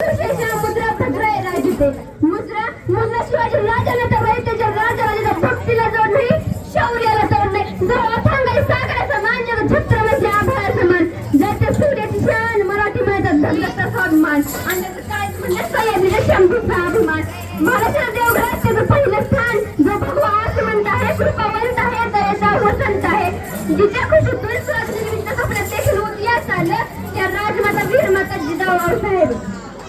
मुद्रा भद्रा राजते मुद्रा मुद्रा शिवाजी राजाला तर वय त्याच्या राजाला भक्तीला जोड नाही शौर्याला जोड नाही जो अथांग सागराचा मान जग छत्रमध्ये आभार समान जाते सूर्याची शान मराठी मायचा धगधगता स्वाभिमान आणि त्याचं काय म्हणजे सह्याद्रीला शंभूचा अभिमान महाराष्ट्र देवघरात त्याचं पहिलं स्थान जो भगवा आसमंत आहे कृपावंत आहे दयाचा वसंत आहे जिच्या खुशीतून स्वातंत्र्याच्या स्वप्नात देखील उदयास आलं त्या राजमाता वीरमाता जिजाऊ साहेब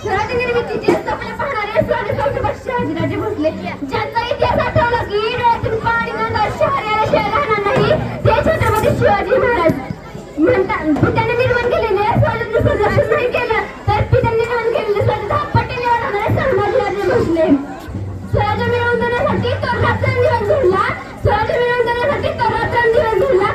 स्वराज्य निर्मितीचे स्वप्न पाहणारे स्वातंत्र्य शहाजीराजे भोसले ज्यांचा इतिहास आठवला की डोळ्यातून पाणी नंतर शहराला शहर राहणार नाही ते छत्रपती शिवाजी महाराज म्हणतात पित्याने निर्माण केलेले स्वातंत्र्य संरक्षण नाही केलं तर पित्याने निर्माण केलेले स्वतः पटेल होणारे संभाजीराजे भोसले स्वराज्य मिळवून देण्यासाठी तो रात्रंदिवस झुरला स्वराज्य मिळवून देण्यासाठी तो रात्रंदिवस झुरला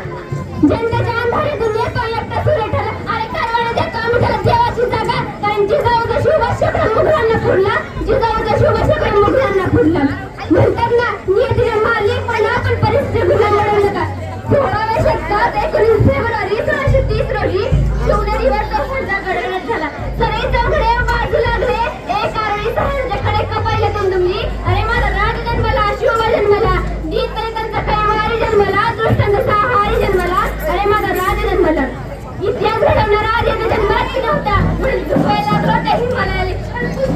जनतेच्या अंधारी दुनियेत तो एकटा सूर्य ठरला अरे कारवाने देतो आम्ही त्याला देवाची जागा कारण जिजाऊचा शुभ शक्र मुघलांना फुडला जिजाऊचा शुभ शक्र मुघलांना फुडला म्हणतात ना नियतीचे मालिक पण आपण परिस्थिती बिघडवू नका 16व्या शतकात 19 फेब्रुवारी 1630 रोजी शिवनेरीवर तो हल्ला घडवण्यात झाला सगळे चौघडे बाजू लागले एक आरळी सहजाकडे कपायला तुमदुमली अरे माझा राज जन्मला शिव जन्मला दीन त्यांचा प्रेमारी जन्मला दृष्टांत सहारी जन्मला अरे माझा राज जन्मला इतिहास घडवणारा आर्य जन्मात नव्हता म्हणून झुकायला लागलो त्या हिमालयाला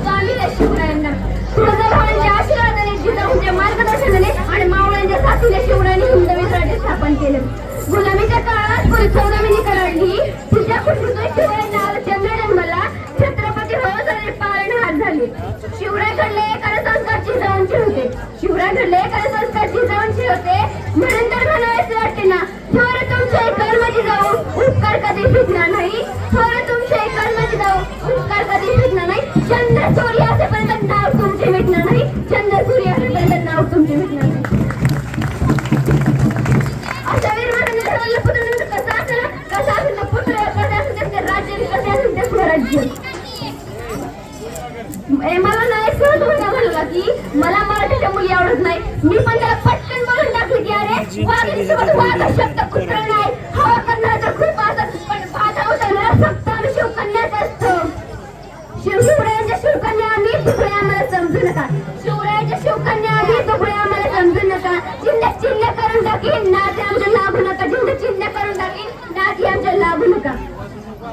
स्वामीला शिवरायांना तुळजाभवानीच्या आशीर्वादाने जिजाऊंच्या मार्गदर्शनाने आणि मावळ्यांच्या साथीने शिवरायांनी हिंदवी स्वराज्य स्थापन केलं गुलामीच्या काळात कुल 14 महिने कराडली तिच्या खुशीतून शिवरायांना आला चंद्र जन्मला छत्रपती होऊन पारणहार झाले शिवराय घडले कारण संस्कार जिजाऊंचे होते शिवराय घडले कारण संस्कार जिजाऊंचे होते म्हणून तर म्हणावेसे वाटते ना थोर तुमचे कर्म जिजाऊ उपकार कधी फिरणार नाही थोर तुमचे कर्म जिजाऊ उपकार कधी फिरणार नाही चंद्र सूर्य असेपर्यंत नाव तुमचे मिटणार नाही चंद्र सूर्य असेपर्यंत नाव तुमचे मिटणार नाही अशा वीरमातांनी ठरवलं पुत्र कसा असेल तो पुत्र कसा असेल ते राज्य कसे असेल ते स्वराज्य मला ना एक सहज होता म्हणला की मला मराठीच्या मुली आवडत नाही मी पण त्याला पटकन बोलून टाकली की अरे वाघिणीसोबत वाघ शब्द कुत्र नाही हवा करणारा खूप असत पण बाधा उतरणारा सप्त आणि शिवकन्याच असतो शिवरायांच्या शिवकन्या आम्ही तुकडे आम्हाला समजू नका शिवरायांच्या शिवकन्या आम्ही तुकडे आम्हाला समजू नका चिल्ल्या चिल्ल्या करून टाकी नाती आमच्या लागू नका जिंद चिल्ल्या करून टाकी नाती आमच्या लागू नका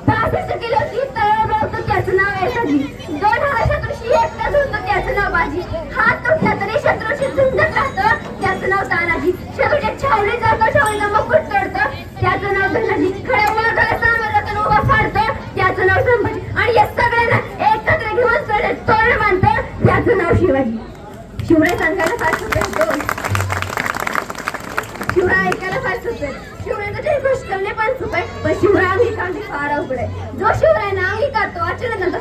65 किलोची तळबळतो त्याचं नाव आहे सजी 2 शत्रूशी एकटाच होतो त्याचं नाव बाजी हात तुटला तरी शत्रूशी झुंजत राहतं त्याचं नाव तानाजी शत्रूच्या छावणीत जातो छावणीला मुकुट तोडतं त्याचं नाव धनाजी खड्या वाघाला सामोरं उभा फाडतं त्याचं नाव संभाजी आणि या सगळ्यांना एकत्र घेऊन तोरण बांधतं त्याचं नाव शिवाजी शिवराय सांगायला फार सुचत शिवराय ऐकायला फार सुचत शिवरायांचं ते गोष्ट करणे पण चूक आहे पण शिवराय अंगीकारणे फार अवघड आहे जो शिवरायांना अंगीकारतो अचानक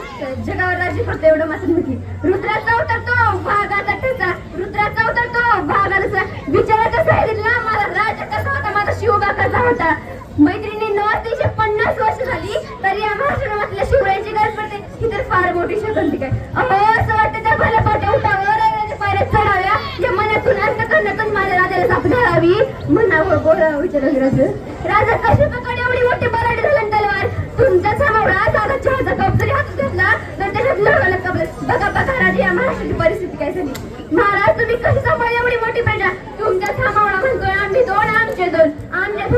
जगावर राज्य करतो एवढं मात्र नक्की रुद्राचा उतरतो भागाचा ठसा रुद्राचा उतरतो भागाचा विचाराचा सह्याद्रीला माझा राजा कसा होता माझा शिवबा कसा होता मैत्रिणी 950 वर्ष झाली तरी या महाराष्ट्रातल्या शिवरायांची गरज पडते ही तर फार मोठी शक्ती काय असं वाटतं त्या भल्या पाट्या उठावर पायऱ्या चढाव्या या मनातून अंतकरणातून माझ्या राजाला साप घालावी म्हणावं गोळा विचारलं राजा कशी पकड एवढी मोठी बराडी झाला तलवार तुमचा सामावळा साधा चहाचा कप जरी हातात घेतला तर त्याच्यात लढवायला कपल बघा बघा राजा या महाराष्ट्राची परिस्थिती काय झाली महाराज तुम्ही कशी सांभाळली एवढी मोठी प्रजा तुमचा सामावळा म्हणतोय आम्ही 2 आमचे 2 आमच्यात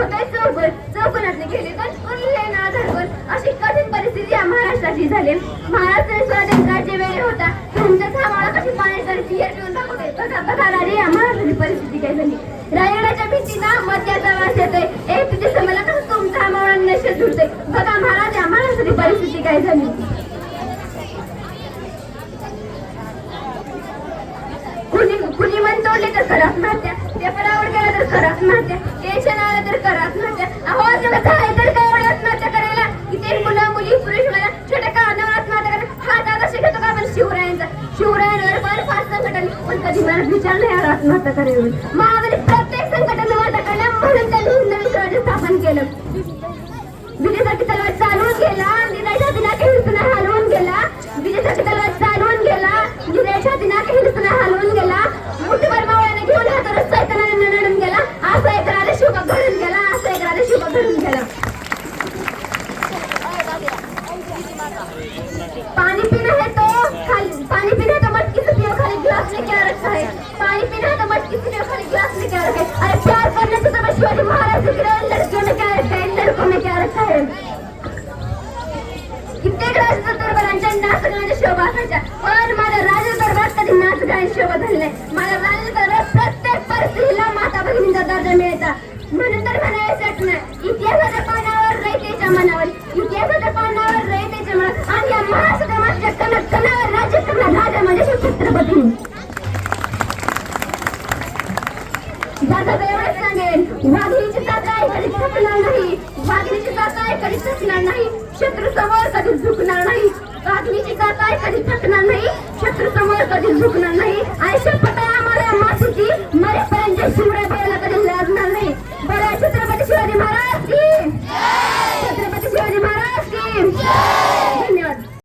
होतोय चौकोनातले गेले तर उरले ना धरकोन अशी कठीण परिस्थिती या महाराष्ट्राची झाली महाराष्ट्राने स्वराज्य राज्य वेळे होता तुमचा सामावळा कशी पाण्यासाठी पियर पिऊन दाखवते बघा बघा राजा या महाराष्ट्राची परिस्थिती काय झाली रायगडाच्या भीतीला मद्याचा वास येतोय एक तिथे समजला तर तुमचा मावळा नशेत झुरतोय बघा महाराज या महाराष्ट्राची परिस्थिती काय झाली कुणी मन तोडले तर करा आत्महत्या पेपरावर गेला तर करा आत्महत्या टेन्शन आलं तर करा आत्महत्या अहो तुला झालं तर काय एवढं आत्महत्या करायला किती मुलं मुली पुरुष मुलाला छोट्या कानावर आत्महत्या करायला हा दादा शिकतो का आपण शिवरायांवर फार फार संकट आली पण कधी मला विचार नाही आला आत्महत्या करायला महाराजांनी प्रत्येक संकटाला वाटा काढला म्हणून त्यांनी हिंदवी स्वराज्य स्थापन केलं विजयासाठी तलवार चालवून गेला निराशा दिनाके हिंसना हलवून गेला विजयासाठी तलवार चालवून गेला निराशा दिनाके हिंसना हलवून गेला मुठीभर मावळ्याने घेऊन हातावर सैतानाने नडून गेला असं एक राजा शिवबा घडून गेला असं एक राजा शिवबा घडून गेला पाणी पिणं हे महाराज की लड़कियों ने क्या रखा है, लड़कों ने क्या रखा है. कित्येक राजा दरबारांच्या नाच गाण्याच्या शोभा असायच्या, पण माझ्या राजा दरबारात कधी नाच गाण्याची शोभा झाली नाही. माझ्या राजा दरबारात प्रत्येक परिस्थितीला माता भगिनींचा दर्जा मिळायचा. म्हणून तर म्हणायचं ना, इतिहासाच्या पानावर रयतेच्या मनावर, इतिहासाच्या पानावर रयतेच्या मनावर, आणि या महासमाजाच्या कणाकणावर राज्य करणारा राजा म्हणजे छत्रपती. दादा एवढंच सांगेन, वाघिणीची ताकद कधी थकणार नाही, वाघिणीची ताकद कधी थकणार नाही, शत्रू समोर कधी झुकणार नाही, वाघिणीची ताकद कधी थकणार नाही, शत्रू समोर कधी झुकणार नाही. आणि